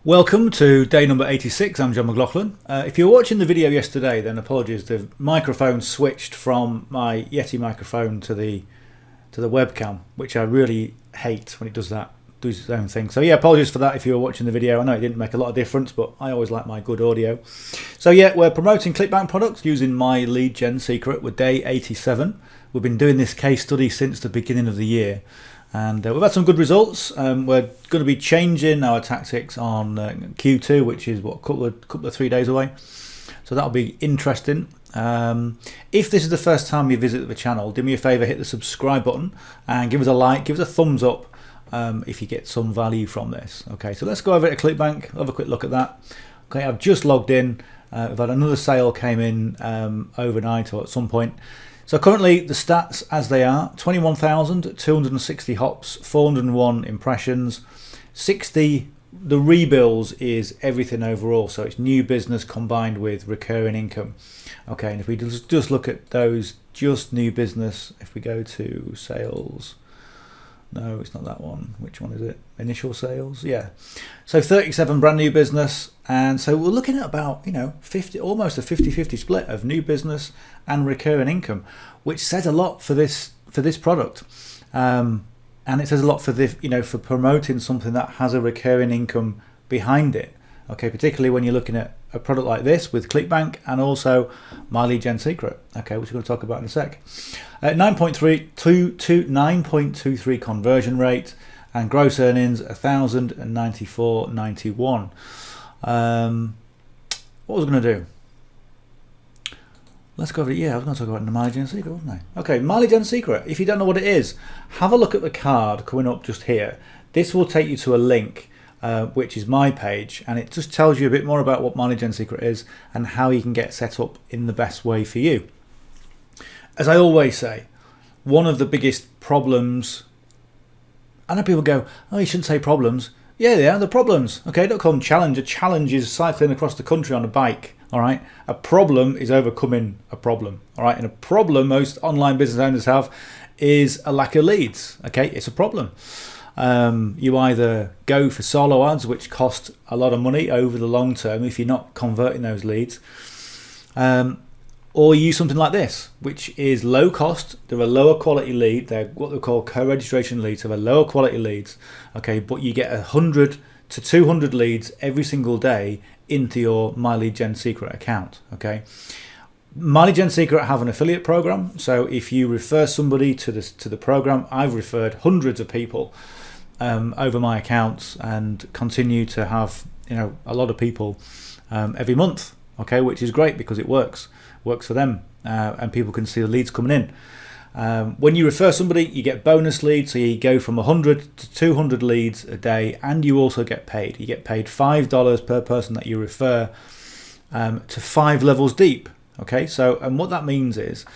Welcome to day number 86. I'm John McLauchlan. If you were watching the video yesterday, then apologies. The microphone switched from my Yeti microphone to the webcam, which I really hate when it does that, does its own thing. So yeah, apologies for that if you were watching the video. I know it didn't make a lot of difference, but I always like my good audio. So yeah, we're promoting Clickbank products using my lead gen secret. We're day 87. We've been doing this case study since the beginning of the year. And we've had some good results. We're going to be changing our tactics on Q2, which is what, a couple of 3 days away. So that'll be interesting. If this is the first time you visit the channel, do me a favor, hit the subscribe button and give us a like, give us a thumbs up if you get some value from this. Okay, so let's go over to Clickbank, have a quick look at that. Okay, I've just logged in. We've had another sale came in overnight or at some point. So currently the stats as they are: 21,260 hops, 401 impressions, 60. The rebills is everything overall, so it's new business combined with recurring income. Okay, and if we just look at those, just new business, if we go to sales, no, it's not that one. Which one is it? Initial sales, yeah. So 37 brand new business, and so we're looking at about 50, almost a 50-50 split of new business and recurring income, which says a lot for this product, and it says a lot for this, for promoting something that has a recurring income behind it. Okay, particularly when you're looking at a product like this with Clickbank and also my lead gen secret. Okay, which we're going to talk about in a sec. 9.23 conversion rate and gross earnings 1,094.91. What was I going to do? Let's go over it. Yeah, I was going to talk about the my lead gen secret, wasn't I? Okay, my lead gen secret. If you don't know what it is, have a look at the card coming up just here. This will take you to a link, which is my page, and it just tells you a bit more about what my lead gen secret is and how you can get set up in the best way for you. As I always say, one of the biggest problems, I know people go, oh, you shouldn't say problems. Yeah, they are the problems. Okay, don't call them challenge. A challenge is cycling across the country on a bike. All right. A problem is overcoming a problem. All right. And a problem most online business owners have is a lack of leads. Okay, it's a problem. You either go for solo ads, which cost a lot of money over the long term if you're not converting those leads, or you use something like this, which is low cost. They're a lower quality lead. They're what they call co-registration leads. So they're lower quality leads. Okay, but you get 100 to 200 leads every single day into your My Lead Gen Secret account. Okay, My Lead Gen Secret have an affiliate program. So if you refer somebody to the program, I've referred hundreds of people over my accounts and continue to have a lot of people every month. Okay, which is great because it works for them, and people can see the leads coming in. When you refer somebody, you get bonus leads, so you go from 100 to 200 leads a day, and you also get paid. You get paid $5 per person that you refer to 5 levels deep. Okay, so and what that means is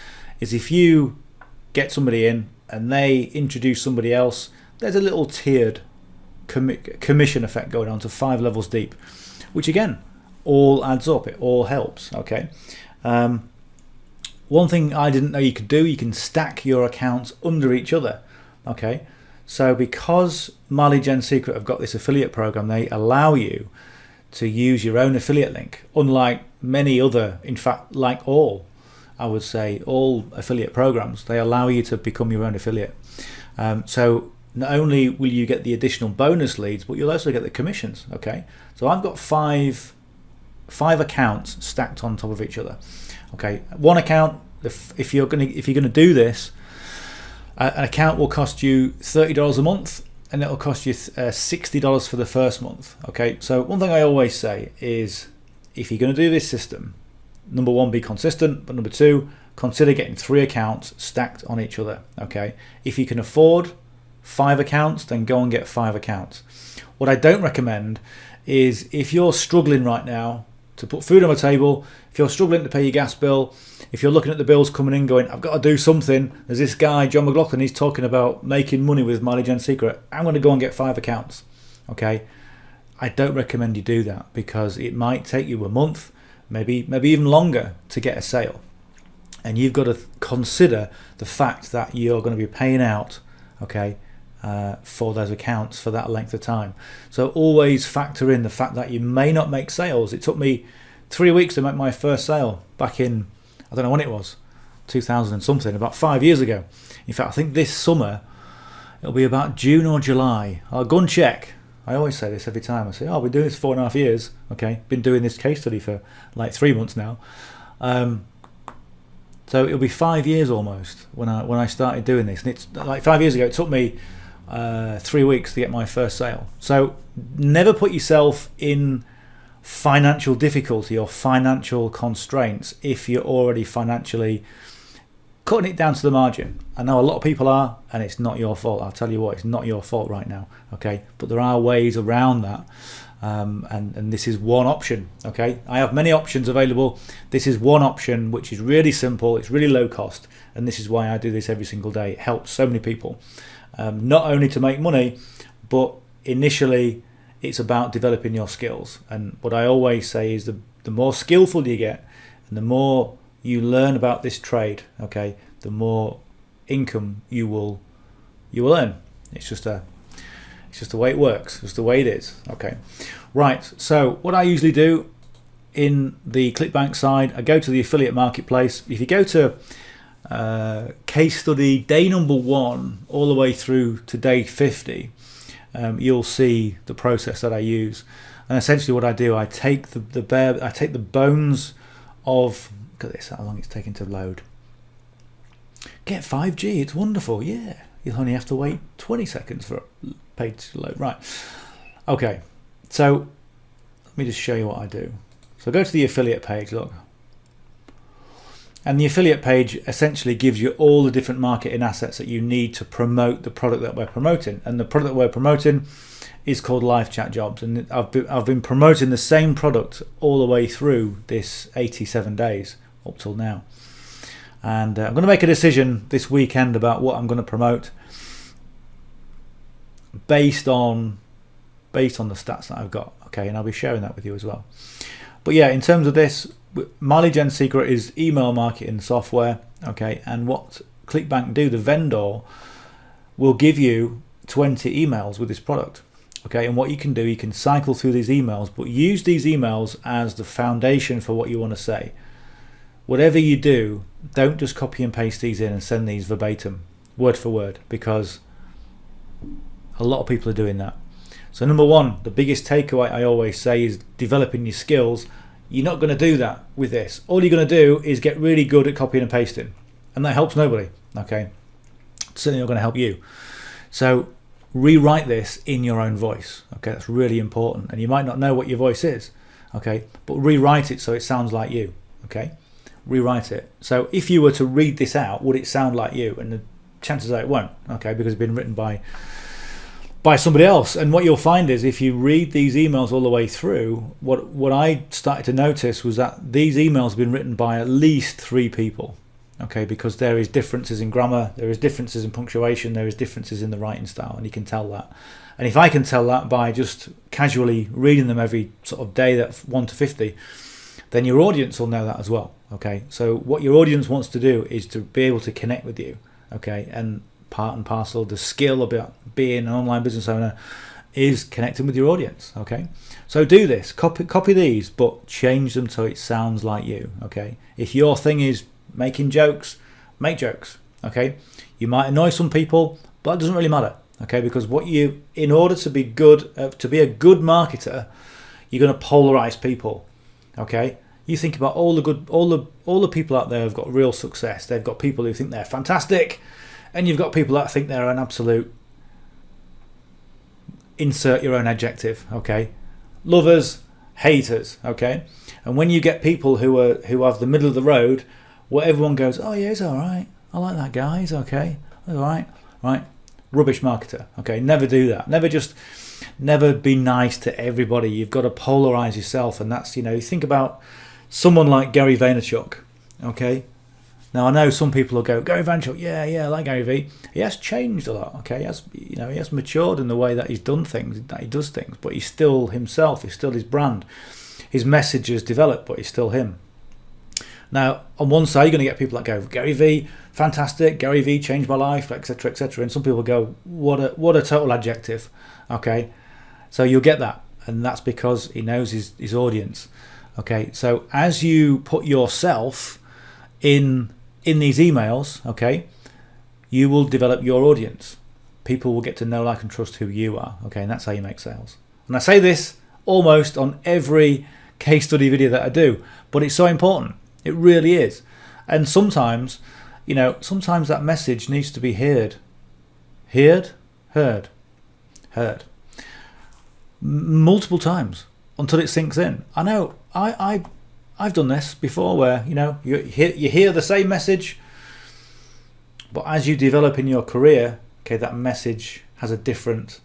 if you get somebody in and they introduce somebody else, there's a little tiered commission effect going on to 5 levels deep, which again all adds up. It all helps. Okay. One thing I didn't know you could do, you can stack your accounts under each other. Okay, so because My Lead Gen Secret have got this affiliate program, they allow you to use your own affiliate link, unlike many other, in fact, like all, I would say, all affiliate programs, they allow you to become your own affiliate. So not only will you get the additional bonus leads, but you'll also get the commissions. Okay, so I've got five accounts stacked on top of each other. Okay, one account, if you're gonna do this, an account will cost you $30 a month, and it'll cost you $60 for the first month. Okay, so one thing I always say is, if you're going to do this system, number one, be consistent, but number two, consider getting 3 accounts stacked on each other. Okay, if you can afford 5 accounts, then go and get 5 accounts. What I don't recommend is, if you're struggling right now to put food on the table, if you're struggling to pay your gas bill, if you're looking at the bills coming in going, I've got to do something, there's this guy John McLauchlan, he's talking about making money with My Lead Gen Secret, I'm going to go and get 5 accounts. Okay, I don't recommend you do that, because it might take you a month, maybe even longer, to get a sale, and you've got to consider the fact that you're going to be paying out, okay, for those accounts for that length of time. So always factor in the fact that you may not make sales. It took me 3 weeks to make my first sale back in, I don't know when it was, 2000 and something, about 5 years ago. In fact, I think this summer it'll be about June or July. I'll go and check. I always say this every time. I say, oh, I've been doing this for 4.5 years. Okay, been doing this case study for like 3 months now. So it'll be 5 years almost when I started doing this. And it's like 5 years ago, it took me 3 weeks to get my first sale. So never put yourself in financial difficulty or financial constraints if you're already financially cutting it down to the margin. I know a lot of people are, and it's not your fault. I'll tell you what, it's not your fault right now, okay? But there are ways around that, and this is one option, okay? I have many options available. This is one option which is really simple, it's really low cost, and this is why I do this every single day. It helps so many people, not only to make money, but initially it's about developing your skills. And what I always say is the more skillful you get and the more you learn about this trade, okay, the more income you will earn. It's just the way it works. It's just the way it is. Okay, right. So what I usually do in the Clickbank side, I go to the affiliate marketplace. If you go to case study day number 1 all the way through to day 50, you'll see the process that I use. And essentially, what I do, I take the bones of. Look at this, how long it's taking to load. Get 5G, it's wonderful, yeah. You'll only have to wait 20 seconds for a page to load. Right, okay, so let me just show you what I do. So go to the affiliate page, look. And the affiliate page essentially gives you all the different marketing assets that you need to promote the product that we're promoting. And the product that we're promoting is called Live Chat Jobs. And I've been promoting the same product all the way through this 87 days. Up till now, and I'm going to make a decision this weekend about what I'm going to promote based on the stats that I've got, okay, and I'll be sharing that with you as well. But yeah, in terms of this, My Lead Gen Secret is email marketing software, okay, and what Clickbank do, the vendor will give you 20 emails with this product, okay, and what you can do, you can cycle through these emails, but use these emails as the foundation for what you want to say. Whatever you do, don't just copy and paste these in and send these verbatim, word for word, because a lot of people are doing that. So number 1, the biggest takeaway I always say is developing your skills. You're not going to do that with this. All you're going to do is get really good at copying and pasting, and that helps nobody, okay? It's certainly not going to help you. So rewrite this in your own voice, okay? That's really important, and you might not know what your voice is, okay? But rewrite it so it sounds like you, okay? Rewrite it. So if you were to read this out, would it sound like you? And the chances are it won't, okay, because it's been written by somebody else. And what you'll find is if you read these emails all the way through, what I started to notice was that these emails have been written by at least 3 people, okay, because there is differences in grammar, there is differences in punctuation, there is differences in the writing style, and you can tell that. And if I can tell that by just casually reading them every sort of day, that's 1 to 50, then your audience will know that as well, okay? So what your audience wants to do is to be able to connect with you, okay? And part and parcel, the skill about being an online business owner is connecting with your audience, okay? So do this, copy these, but change them so it sounds like you, okay? If your thing is making jokes, make jokes, okay? You might annoy some people, but it doesn't really matter, okay? Because in order to be good, to be a good marketer, you're going to polarize people. Okay, you think about all the people out there who've got real success. They've got people who think they're fantastic, and you've got people that think they're an absolute. Insert your own adjective. Okay, lovers, haters. Okay, and when you get people who have the middle of the road, where everyone goes, oh yeah, he's all right. I like that guy. He's okay. All right, right. Rubbish marketer. Okay, never do that. Never be nice to everybody. You've got to polarize yourself, and that's, you think about someone like Gary Vaynerchuk, okay? Now I know some people will go, Gary Vaynerchuk, yeah, I like Gary V. He has changed a lot, okay? He has matured in the way that he's done things, that he does things, but he's still himself. He's still his brand. His message has developed, but he's still him. Now, on one side, you're going to get people that go, Gary V, fantastic, Gary V changed my life, etc., etc. And some people go, what a total adjective. Okay, so you'll get that, and that's because he knows his audience. Okay, so as you put yourself in these emails, okay, you will develop your audience. People will get to know, like, and trust who you are. Okay, and that's how you make sales. And I say this almost on every case study video that I do, but it's so important. It really is. And sometimes, you know, sometimes that message needs to be heard. Heard multiple times until it sinks in. I know I've done this before, where, you know, you hear the same message, but as you develop in your career, okay, that message has a different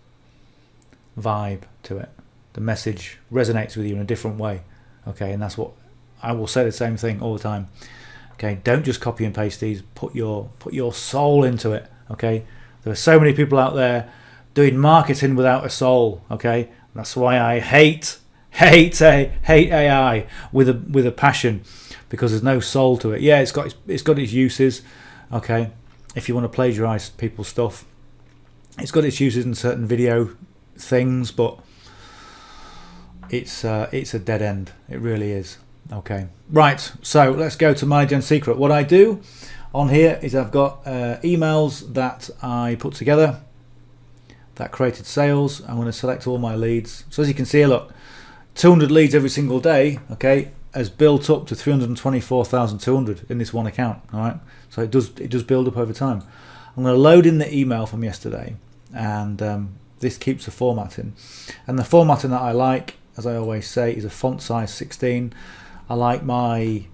vibe to it. The message resonates with you in a different way. Okay, and that's what I will say, the same thing all the time. Okay, don't just copy and paste these. Put your soul into it. Okay, there are so many people out there doing marketing without a soul. Okay, that's why I hate AI with a passion, because there's no soul to it. Yeah, it's got its uses. Okay, if you want to plagiarize people's stuff, it's got its uses in certain video things, but it's a dead end. It really is. Okay, right, so let's go to My Gen Secret. What I do on here is I've got emails that I put together that created sales. I'm going to select all my leads. So as you can see here, look, 200 leads every single day, okay, has built up to 324,200 in this one account. All right, so it does build up over time. I'm going to load in the email from yesterday, and this keeps the formatting. And the formatting that I like, as I always say, is a font size 16. I like my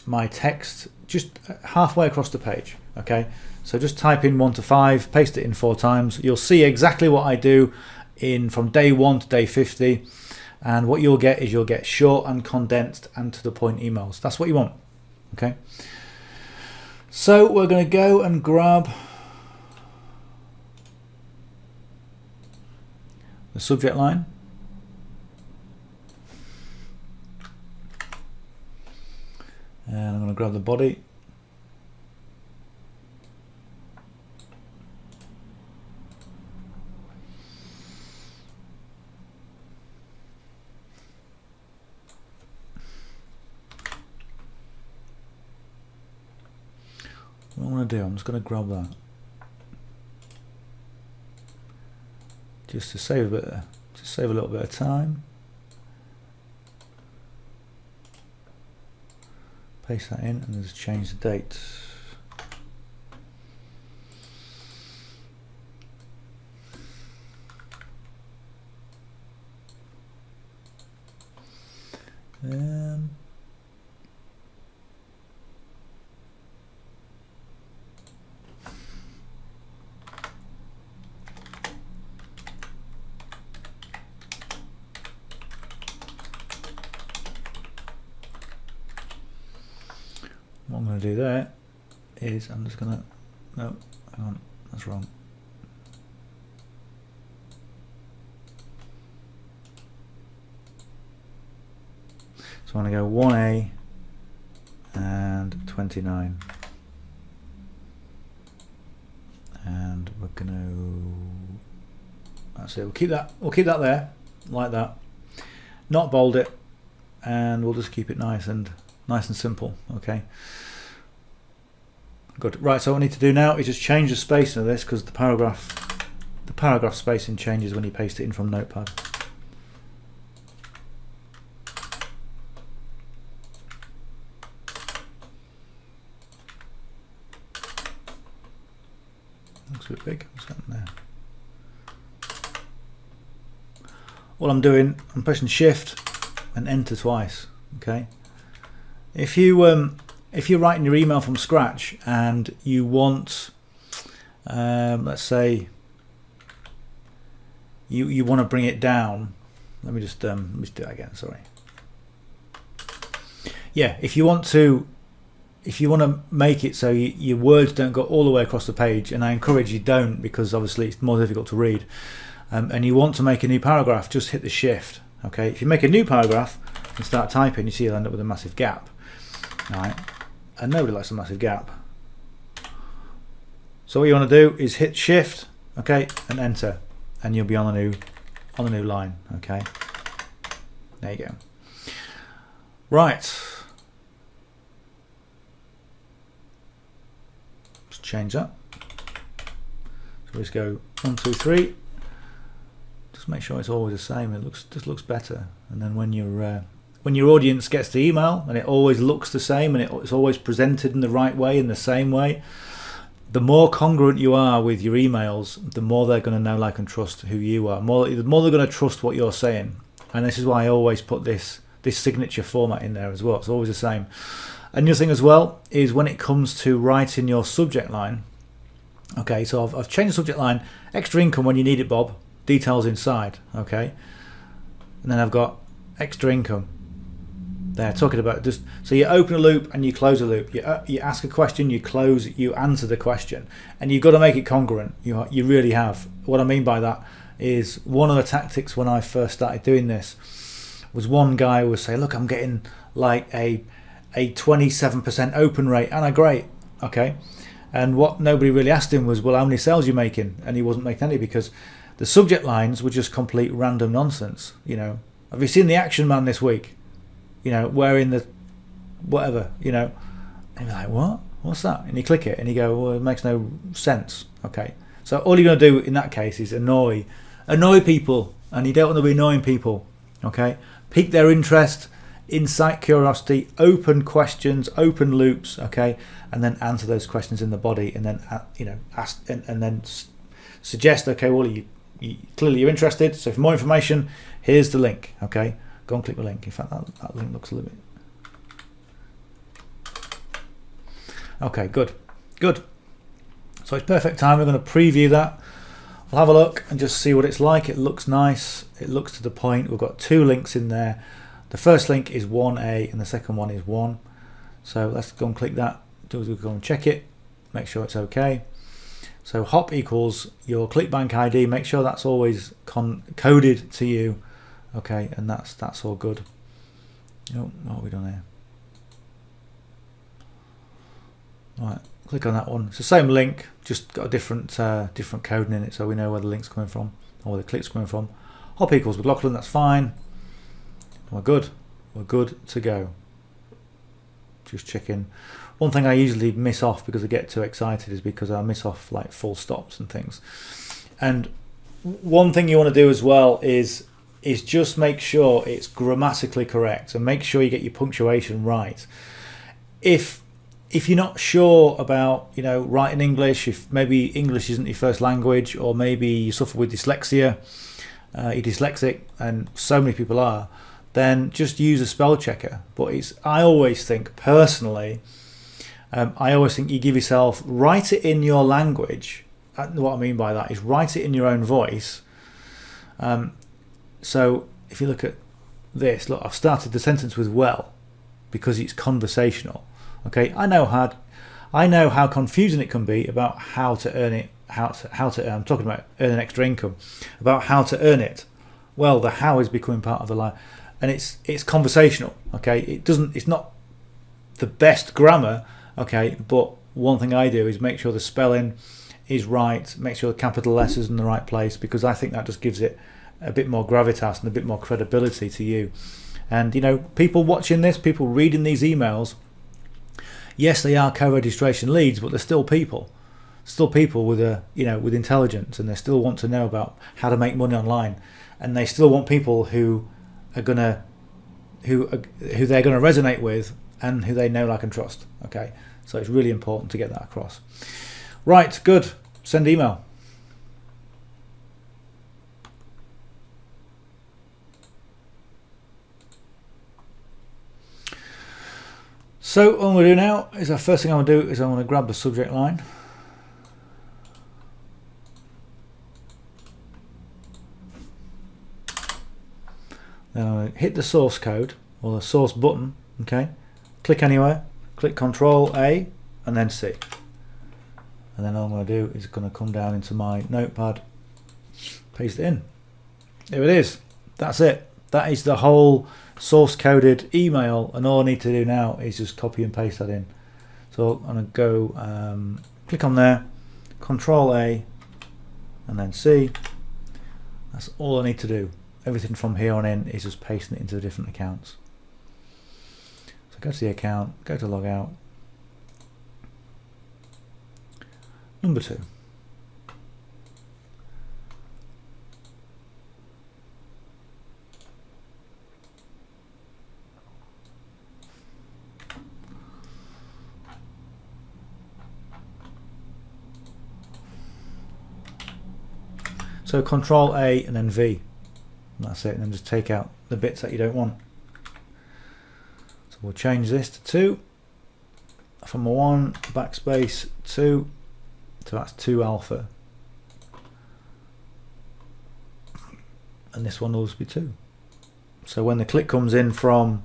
my text just halfway across the page. Okay, so just type in 1 to 5, paste it in 4 times. You'll see exactly what I do from day 1 to day 50, and what you'll get is short and condensed and to the point emails. That's what you want. Okay, so we're going to go and grab the subject line. And I'm going to grab the body. What I'm going to do, I'm just going to grab that, just to save a little bit of time. Paste that in and just change the date. What I'm going to do there is I'm just going to, no, hang on, that's wrong. So I'm going to go 1A and 29, and we're going to, that's it. We'll keep that there like that, not bold it, and we'll just keep it nice and simple. Okay, good. Right, so what I need to do now is just change the spacing of this, because the paragraph spacing changes when you paste it in from Notepad. Looks a bit big. What's happening there? All I'm doing, I'm pressing Shift and Enter twice. Okay. If you're writing your email from scratch and you want, let's say, you want to bring it down. Let me just do that again. Sorry. Yeah, if you want to make it so your words don't go all the way across the page, and I encourage you don't, because obviously it's more difficult to read, and you want to make a new paragraph, just hit the Shift. Okay, if you make a new paragraph and start typing, you see you'll end up with a massive gap. All right, and nobody likes a massive gap. So what you want to do is hit Shift, okay, and enter, and you'll be on the new line. Okay, there you go. Right, let's change that. So let's go 1, 2, 3. Just make sure it's always the same. It just looks better. And then when your audience gets the email and it always looks the same and it's always presented in the right way, in the same way, the more congruent you are with your emails, the more they're going to know, like, and trust who you are. The more they're going to trust what you're saying. And this is why I always put this signature format in there as well. It's always the same. And the other thing as well is when it comes to writing your subject line. Okay, so I've changed the subject line, extra income when you need it, Bob, details inside. Okay, and then I've got extra income there, talking about just, so you open a loop and you close a loop. You ask a question, you close, you answer the question, and you've got to make it congruent. You really have. What I mean by that is, one of the tactics when I first started doing this was, one guy would say, look, I'm getting like a 27% open rate, and great, okay. And what nobody really asked him was, well, how many sales are you making? And he wasn't making any, because the subject lines were just complete random nonsense. You know, have you seen the Action Man this week? You know, wearing the whatever, you know. And you're like, what? What's that? And you click it and you go, well, it makes no sense. Okay. So all you're going to do in that case is annoy people, and you don't want to be annoying people. Okay. Pique their interest, incite curiosity, open questions, open loops, okay, and then answer those questions in the body, and then ask and then suggest, okay, well, you clearly you're interested, so for more information, here's the link. Okay, go and click the link. In fact, that link looks a little bit okay. Good. So it's perfect time. We're going to preview that. I'll have a look and just see what it's like. It looks nice, it looks to the point. We've got 2 links in there. The first link is 1A and the second one is 1. So let's go and click that. Go and check it, make sure it's okay. So hop equals your Clickbank ID. Make sure that's always coded to you. Okay, and that's all good. Oh, what have we done here? Right, click on that one. It's the same link, just got a different coding in it, so we know where the link's coming from, or where the click's coming from. Hop equals McLauchlan. That's fine. We're good to go. Just checking. One thing I usually miss off because I get too excited is because I miss off like full stops and things. And one thing you want to do as well is just make sure it's grammatically correct, and make sure you get your punctuation right. If you're not sure about, writing English, if maybe English isn't your first language, or maybe you suffer with dyslexia, you're dyslexic, and so many people are, then just use a spell checker. But I always think personally, you give yourself, write it in your language. What I mean by that is write it in your own voice. So if you look at this, look, I've started the sentence with well because it's conversational. Okay, I know how confusing it can be about how to earn it. I'm talking about earning extra income, about how to earn it. Well, the how is becoming part of the line. And it's conversational, okay. It's not the best grammar, okay. But one thing I do is make sure the spelling is right, make sure the capital letters is in the right place, because I think that just gives it a bit more gravitas and a bit more credibility to you. And people watching this, people reading these emails, yes, they are co-registration leads, but they're still people with with intelligence, and they still want to know about how to make money online, and they still want people who they're gonna resonate with, and who they know, like, and trust. Okay, so it's really important to get that across. Right, good. Send email. So what I'm going to do now is, the first thing I'm going to do is I'm going to grab the subject line. Then I'm going to hit the source code, or the source button. Okay, click anywhere, click Control A and then C, and then all I'm going to do is going to come down into my notepad, paste it in. There it is. That's it. That is the whole source coded email, and all I need to do now is just copy and paste that in. So I'm going to go click on there, Control A and then C. That's all I need to do. Everything from here on in is just pasting it into the different accounts. So go to the account, go to log out. Number 2. So Control A and then V. And that's it, and then just take out the bits that you don't want. So we'll change this to 2. From a 1, backspace 2. So that's 2 alpha. And this one will just be 2. So when the click comes in from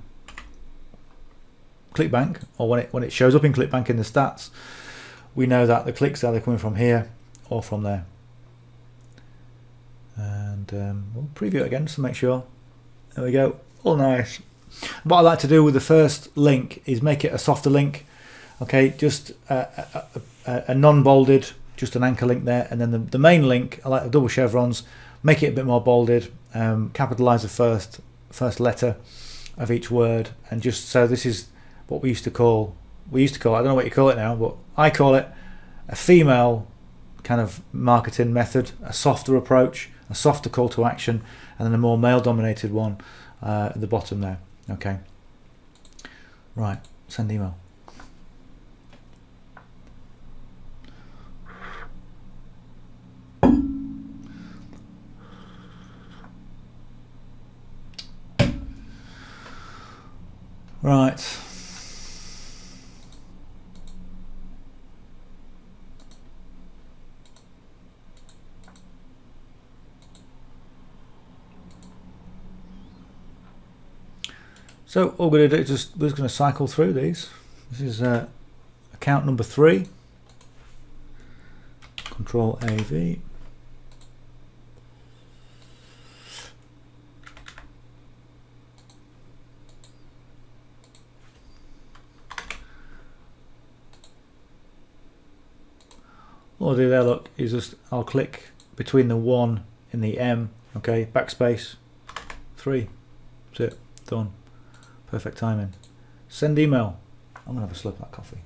Clickbank, or when it shows up in Clickbank in the stats, we know that the clicks are either coming from here or from there. And we'll preview it again just to make sure. There we go, all nice. What I like to do with the first link is make it a softer link. Okay, just a non-bolded, just an anchor link there, and then the main link, I like the double chevrons, make it a bit more bolded, capitalize the first letter of each word, and just so this is what we used to call, I don't know what you call it now, but I call it a female kind of marketing method, a softer approach, a softer call to action, and then a more male dominated one at the bottom there. Okay, right, send email. Right. So all we're going to do is we're just going to cycle through these. This is account number 3. Control AV. All I'll do there, look, is just I'll click between the 1 and the M. Okay, backspace 3. That's it, done. Perfect timing. Send email. I'm gonna have a slurp of that coffee.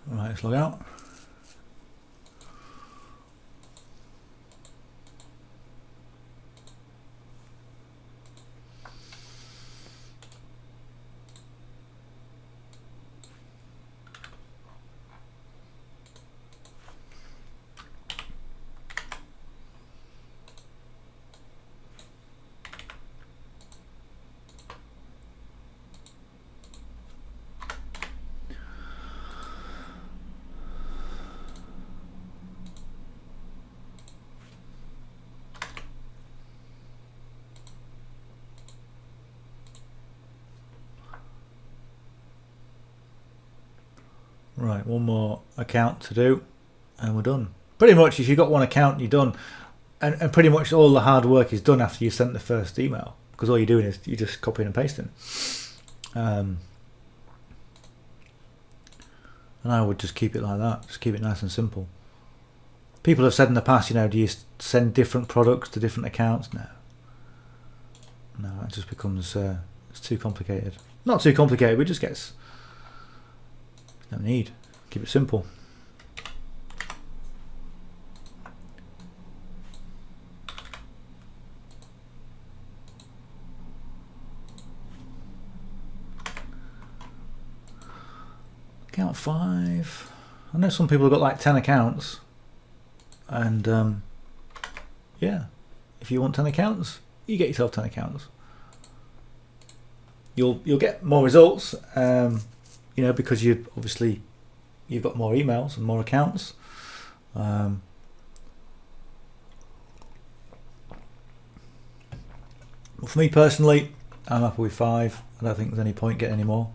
Right, let's log out. Right, one more account to do and we're done. Pretty much if you've got one account you're done, and pretty much all the hard work is done after you sent the first email, because all you're doing is you're just copying and pasting. And I would just keep it like that, just keep it nice and simple. People have said in the past, you know, do you send different products to different accounts? No, it just becomes it's too complicated. Not too complicated, but it just gets no need. Keep it simple. Account 5. I know some people have got like 10 accounts, and yeah, if you want 10 accounts, you get yourself 10 accounts. You'll get more results. You know, because you've got more emails and more accounts. Well, for me personally, I'm happy with 5. I don't think there's any point getting any more.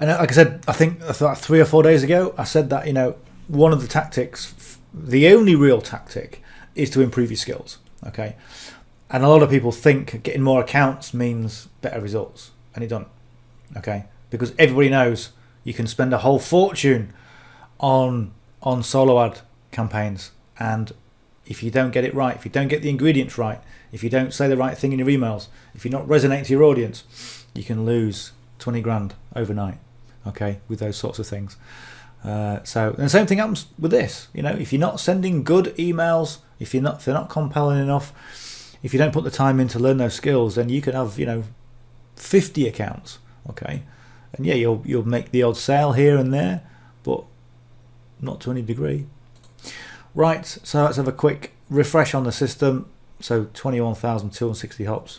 And like I said, I thought 3 or 4 days ago, I said that, you know, one of the tactics, the only real tactic, is to improve your skills. Okay, and a lot of people think getting more accounts means better results, and it doesn't. Okay, because everybody knows you can spend a whole fortune on solo ad campaigns, and if you don't get it right, if you don't get the ingredients right, if you don't say the right thing in your emails, if you're not resonating to your audience, you can lose 20 grand overnight. Okay, with those sorts of things. So and the same thing happens with this. You know, if you're not sending good emails, if they're not compelling enough, if you don't put the time in to learn those skills, then you could have 50 accounts. Okay, and yeah, you'll make the odd sale here and there, but not to any degree. Right, so let's have a quick refresh on the system. So 21,260 hops,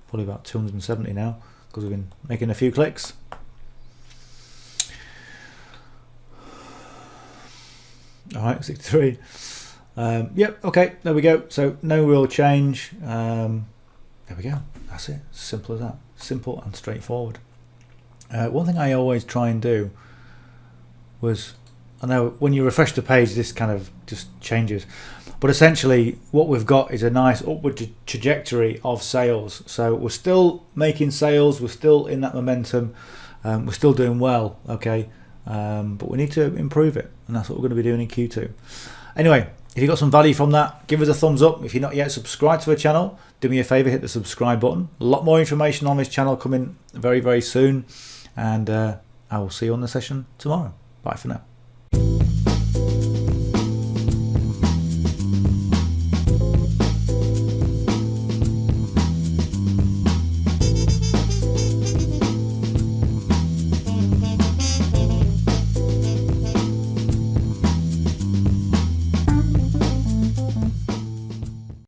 probably about 270 now because we've been making a few clicks. All right, 63. Yep, okay, there we go. So no real change. There we go. That's it. Simple as that. Simple and straightforward. One thing I always try and do was, I know when you refresh the page, this kind of just changes. But essentially, what we've got is a nice upward trajectory of sales. So we're still making sales. We're still in that momentum. We're still doing well, okay? But we need to improve it, and that's what we're going to be doing in Q2. Anyway, if you got some value from that, give us a thumbs up. If you're not yet subscribed to the channel, do me a favor, hit the subscribe button. A lot more information on this channel coming very, very soon, and I will see you on the session tomorrow. Bye for now.